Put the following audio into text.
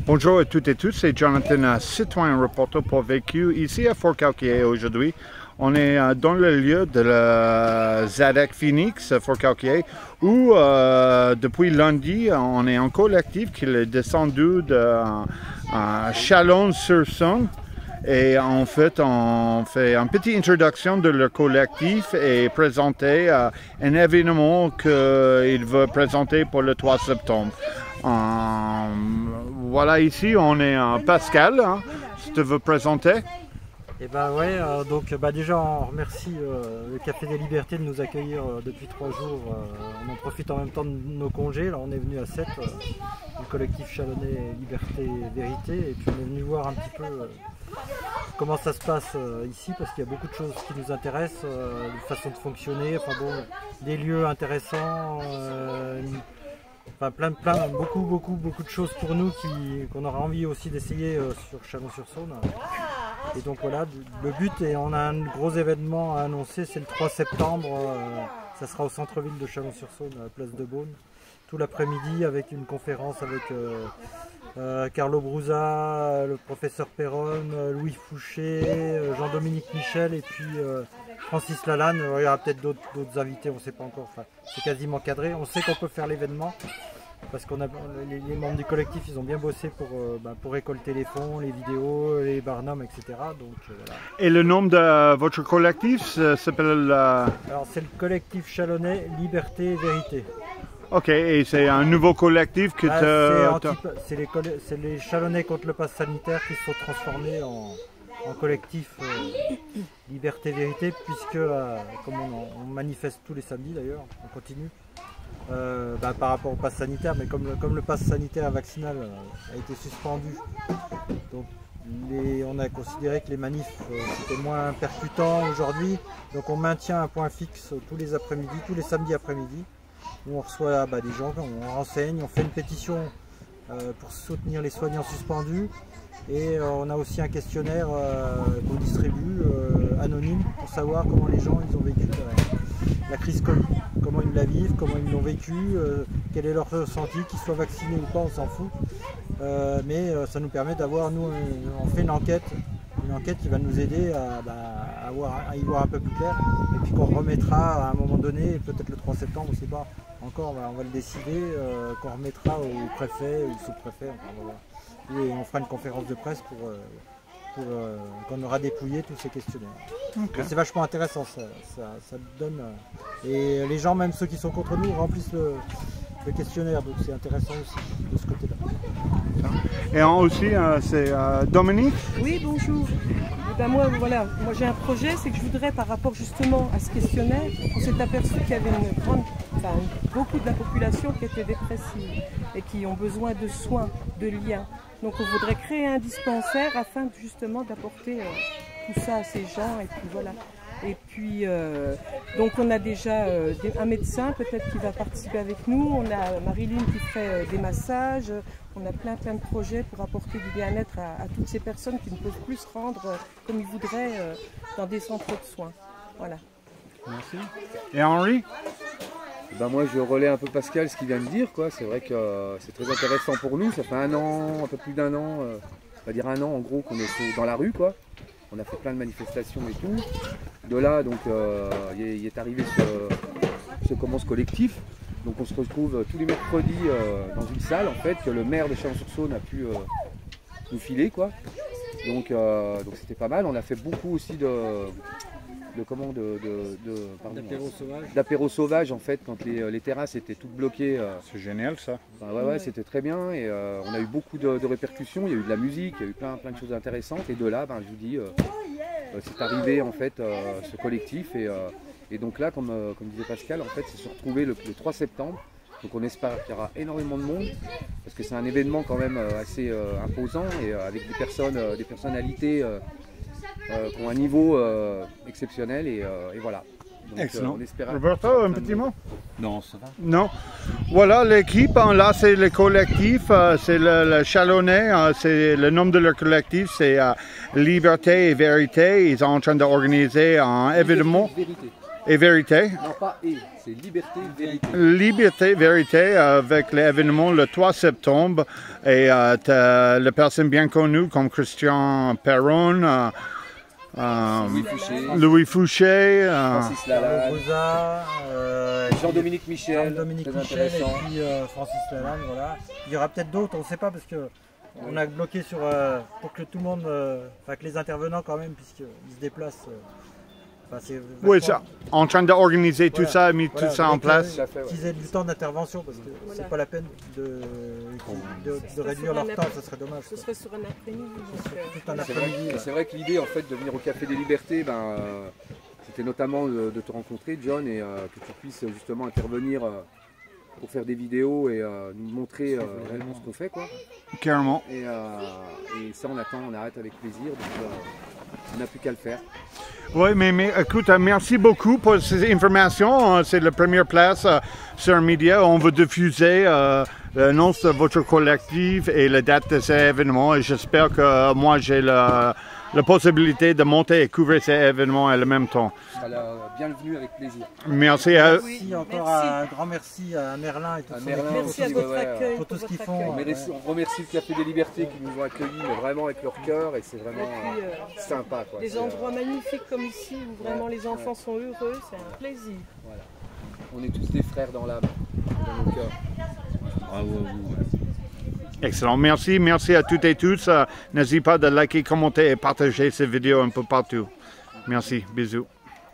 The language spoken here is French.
Bonjour à toutes et tous, c'est Jonathan, citoyen reporter pour Vécu, ici à Fort Calquier aujourd'hui. On est dans le lieu de la ZADEC Phoenix, Fort Calquier, où depuis lundi, on est en collectif qui est descendu de Chalon-sur-Saône. Et en fait, on fait une petite introduction de leur collectif et présenter un événement qu'il veut présenter pour le 3 septembre. Voilà, ici on est Pascal, hein, si tu veux présenter. Et ben ouais, donc déjà on remercie le Café des Libertés de nous accueillir depuis 3 jours. On en profite en même temps de nos congés. Là on est venu à 7, le collectif chalonnais Liberté Vérité, et puis on est venu voir un petit peu comment ça se passe ici, parce qu'il y a beaucoup de choses qui nous intéressent, de façon de fonctionner, enfin bon, des lieux intéressants. Enfin, beaucoup de choses pour nous qu'on aura envie aussi d'essayer sur Chalon-sur-Saône. Et donc voilà, le but, et on a un gros événement à annoncer, c'est le 3 septembre, ça sera au centre-ville de Chalon-sur-Saône, à la place de Beaune, tout l'après-midi, avec une conférence avec Carlo Brusa, le professeur Perron, Louis Fouché, Jean-Dominique Michel et puis Francis Lalanne. Il y aura peut-être d'autres invités, on ne sait pas encore, enfin, c'est quasiment cadré. On sait qu'on peut faire l'événement parce qu'on a les membres du collectif, ils ont bien bossé pour récolter les fonds, les vidéos, les barnums, etc. Donc, voilà. Et le nom de votre collectif s'appelle... Alors c'est le collectif chalonnais Liberté et Vérité. Ok, et c'est un nouveau collectif que c'est les Chalonnais contre le pass sanitaire qui se sont transformés en collectif Liberté Vérité, puisque comme on manifeste tous les samedis d'ailleurs, on continue par rapport au pass sanitaire, mais comme le pass sanitaire vaccinal a été suspendu, donc on a considéré que les manifs c'était moins percutant aujourd'hui, donc on maintient un point fixe tous les après-midi, tous les samedis après-midi, où on reçoit des gens, on renseigne, on fait une pétition pour soutenir les soignants suspendus, et on a aussi un questionnaire qu'on distribue anonyme pour savoir comment les gens ils ont vécu la crise Covid, comment ils la vivent, comment ils l'ont vécu, quel est leur ressenti, qu'ils soient vaccinés ou pas, on s'en fout, mais ça nous permet d'avoir, nous on fait une enquête qui va nous aider à y voir un peu plus clair, et puis qu'on remettra à un moment donné, peut-être le 3 septembre, on ne sait pas encore, on va le décider, qu'on remettra au préfet ou au sous-préfet, et on fera une conférence de presse pour qu'on aura dépouillé tous ces questionnaires. Okay. C'est vachement intéressant, ça donne, et les gens, même ceux qui sont contre nous, remplissent le questionnaire, donc c'est intéressant aussi de ce côté-là. Et aussi, c'est Dominique. Oui, bonjour. Et moi j'ai un projet, c'est que je voudrais, par rapport justement à ce questionnaire, on s'est aperçu qu'il y avait beaucoup de la population qui était dépressive et qui ont besoin de soins, de liens. Donc on voudrait créer un dispensaire afin justement d'apporter tout ça à ces gens, et puis voilà. Et puis, donc on a déjà un médecin peut-être qui va participer avec nous, on a Marilyn qui fait des massages, on a plein de projets pour apporter du bien-être à toutes ces personnes qui ne peuvent plus se rendre comme ils voudraient dans des centres de soins. Voilà. Merci. Et Henri? Moi je relais un peu Pascal, ce qu'il vient de dire, quoi. C'est vrai que c'est très intéressant pour nous, ça fait un an, un peu plus d'1 an, on va dire 1 an en gros qu'on est dans la rue, quoi. On a fait plein de manifestations et tout. De là, donc, il est arrivé ce collectif. Donc on se retrouve tous les mercredis dans une salle, en fait, que le maire de Chalon-sur-Saône a pu nous filer, quoi. Donc c'était pas mal. On a fait beaucoup aussi d'apéro sauvage, en fait, quand les terrasses étaient toutes bloquées. C'est génial ça. Ouais, c'était très bien, et on a eu beaucoup de répercussions. Il y a eu de la musique, il y a eu plein de choses intéressantes, et de là, je vous dis, c'est arrivé en fait ce collectif, et donc là, comme disait Pascal, en fait, c'est se retrouver le 3 septembre. Donc on espère qu'il y aura énormément de monde, parce que c'est un événement quand même assez imposant, et avec des personnalités qui ont un niveau exceptionnel, et voilà. Donc, excellent. On espère Roberto, un petit mot? Non, ça va. Non. Voilà l'équipe, là c'est le collectif, c'est le Chalonnais, c'est le nom de leur collectif, c'est Liberté et Vérité. Ils sont en train d'organiser un événement. et vérité. Non, pas et, c'est liberté, vérité. Liberté, vérité, avec l'événement le 3 septembre. Et t'as les personnes bien connues comme Christian Perron, Louis Fouché, Francis Lalanne, Jean-Dominique Michel, Jean-Dominique très Michel et intéressant. puis Francis Lalanne, voilà. Il y aura peut-être d'autres, on ne sait pas parce que on a bloqué sur pour que tout le monde, enfin que les intervenants quand même, puisqu'ils se déplacent. C'est oui, vachement- en train d'organiser tout Voilà. ça, mis Voilà, tout ça en mais place. Tout à fait, ouais. qu'ils aient du temps d'intervention parce que Voilà. c'est pas la peine de réduire leur temps, ça serait dommage. Ce serait sur un après-midi. donc, Tout un voilà. C'est vrai, après-midi. c'est vrai que l'idée en fait de venir au Café des Libertés, c'était notamment de te rencontrer, John, et que tu puisses justement intervenir pour faire des vidéos et nous montrer réellement ce qu'on fait, quoi. Carrément. Et ça, on arrête avec plaisir, donc on n'a plus qu'à le faire. Oui, mais écoute, merci beaucoup pour ces informations. C'est la première place sur un média. On va diffuser l'annonce de votre collectif et la date de cet événement. Et j'espère que moi, j'ai la possibilité de monter et couvrir ces événements en même temps. Tu seras la bienvenue avec plaisir. Merci à eux. Merci encore, Merci. un grand merci à Merlin et tout À son Merlin équipe. Merci à aussi, votre ouais, accueil. pour tout ce votre qu'ils font. accueil. On remercie le Café des Libertés qui nous ont accueillis, mais vraiment avec leur cœur, et c'est vraiment Et puis, sympa, quoi. Des C'est, endroits magnifiques comme ici où vraiment ouais, les enfants sont heureux, c'est un plaisir. voilà. On est tous des frères dans l'âme, dans nos cœurs. Excellent. Merci à toutes et tous. N'hésitez pas de liker, commenter et partager ces vidéos un peu partout. Merci. Bisous.